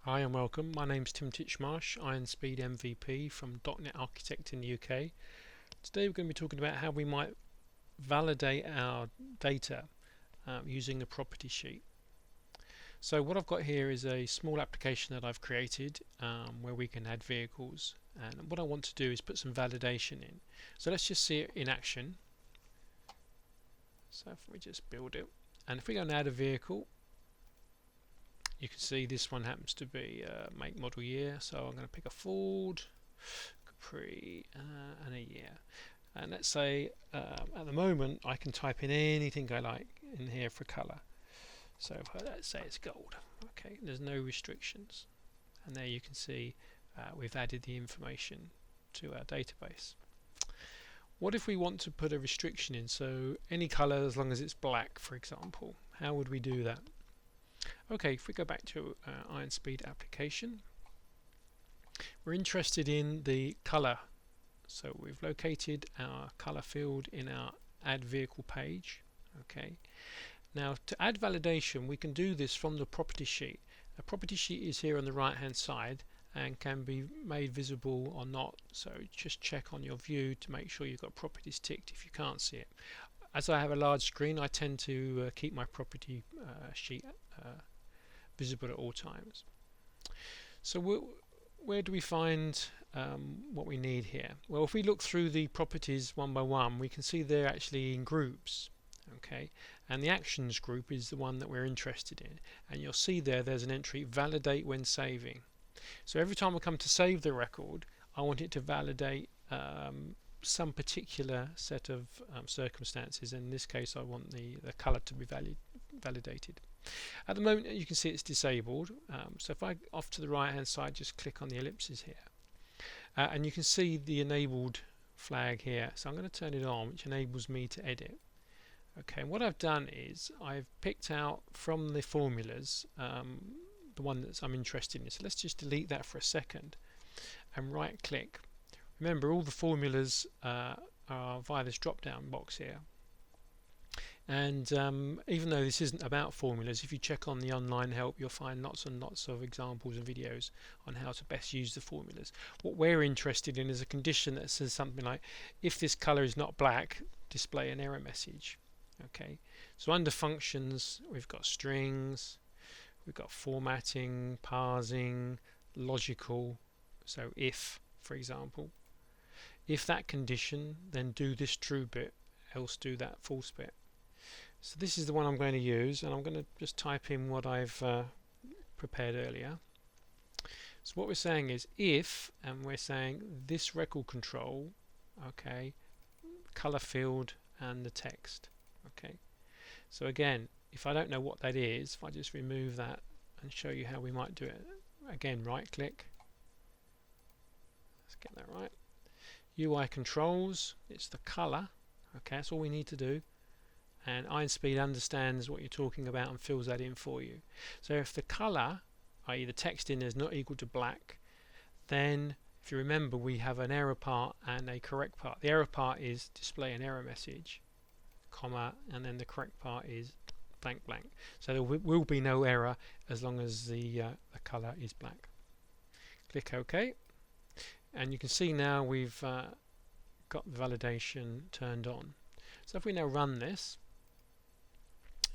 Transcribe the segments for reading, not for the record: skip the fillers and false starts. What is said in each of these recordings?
Hi and welcome. My name's Tim Titchmarsh, Iron Speed MVP from .NET Architect in the UK. Today we're going to be talking about how we might validate our data using the property sheet. So what I've got here is a small application that I've created where we can add vehicles, and what I want to do is put some validation in. So let's just see it in action. So if we just build it, and if we go and add a vehicle, you can see this one happens to be make, model, year, so I'm going to pick a Ford Capri and a year, and let's say at the moment I can type in anything I like in here for colour. So let's say it's gold. Okay, there's no restrictions, and there you can see we've added the information to our database. What if we want to put a restriction in, so any colour as long as it's black, for example? How would we do that? Okay, if we go back to Iron Speed application, we're interested in the color. So we've located our color field in our add vehicle page. Okay, now to add validation we can do this from the property sheet. The property sheet is here on the right hand side and can be made visible or not, so just check on your view to make sure you've got properties ticked if you can't see it. As I have a large screen, I tend to keep my property sheet visible at all times. So where do we find what we need here? Well, if we look through the properties one by one, we can see they're actually in groups. Okay, and the actions group is the one that we're interested in, and you'll see there's an entry validate when saving. So every time I come to save the record, I want it to validate some particular set of circumstances. In this case I want the color to be validated. At the moment you can see it's disabled, so if I off to the right hand side just click on the ellipses here, and you can see the enabled flag here, so I'm going to turn it on, which enables me to edit. Okay, and what I've done is I've picked out from the formulas the one that I'm interested in, so let's just delete that for a second and right click. Remember, all the formulas are via this drop down box here, and even though this isn't about formulas, if you check on the online help you'll find lots and lots of examples and videos on how to best use the formulas. What we're interested in is a condition that says something like, if this color is not black, display an error message. Okay, so under functions we've got strings, we've got formatting, parsing, logical, so if, for example, if that condition, then do this true bit, else do that false bit. So this is the one I'm going to use, and I'm going to just type in what I've prepared earlier. So what we're saying is if, and we're saying this record control, okay, color field and the text. Okay, so again, if I don't know what that is, if I just remove that and show you how we might do it, again right click, let's get that right, UI controls, it's the color. Okay, that's all we need to do, and Iron Speed understands what you're talking about and fills that in for you. So if the color, i.e. the text in there, is not equal to black, then if you remember we have an error part and a correct part. The error part is display an error message, comma, and then the correct part is blank blank. So there will be no error as long as the color is black. Click OK, and you can see now we've got the validation turned on. So if we now run this,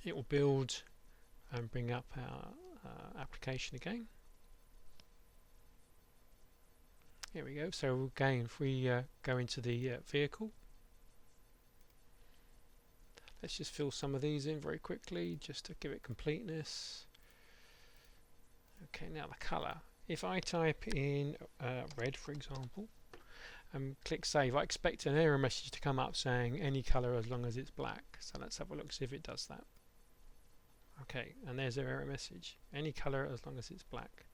it will build and bring up our application again. Here we go. So again, if we go into the vehicle, let's just fill some of these in very quickly just to give it completeness. Okay, now the color. If I type in red, for example, and click save, I expect an error message to come up saying any color as long as it's black. So let's have a look, see if it does that. Okay, and there's our error message, any color as long as it's black.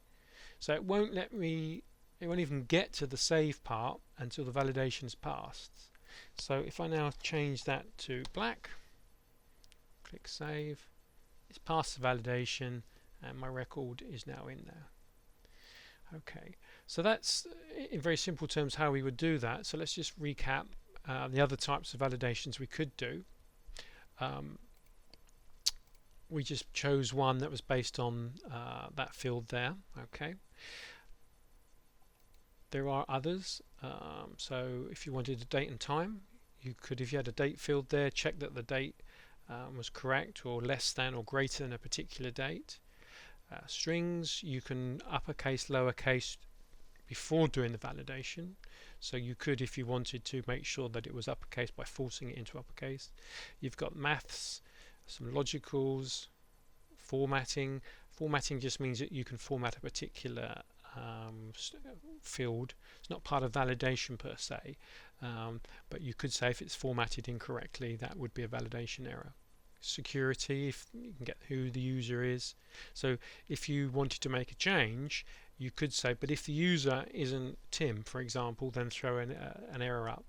So it won't let me, it won't even get to the save part until the validation's passed. So if I now change that to black, click save, it's passed the validation and my record is now in there. Okay, so that's in very simple terms how we would do that. So let's just recap the other types of validations we could do. we just chose one that was based on that field there. Okay, there are others. So if you wanted a date and time, you could, if you had a date field there, check that the date was correct or less than or greater than a particular date. Strings, you can uppercase, lowercase before doing the validation. So you could, if you wanted to, make sure that it was uppercase by forcing it into uppercase. You've got maths, some logicals, formatting. Formatting just means that you can format a particular field. It's not part of validation per se, but you could say if it's formatted incorrectly, that would be a validation error. Security, if you can get who the user is. So if you wanted to make a change, you could say, but if the user isn't Tim, for example, then throw an error up.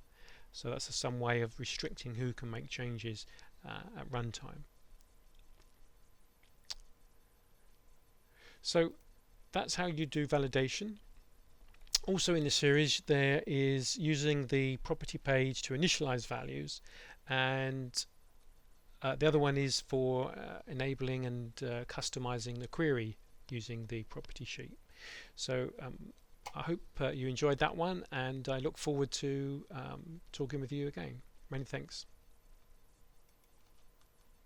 So that's some way of restricting who can make changes at runtime. So that's how you do validation. Also in the series there is using the property page to initialize values, and the other one is for enabling and customizing the query using the property sheet. So I hope you enjoyed that one, and I look forward to talking with you again. Many thanks.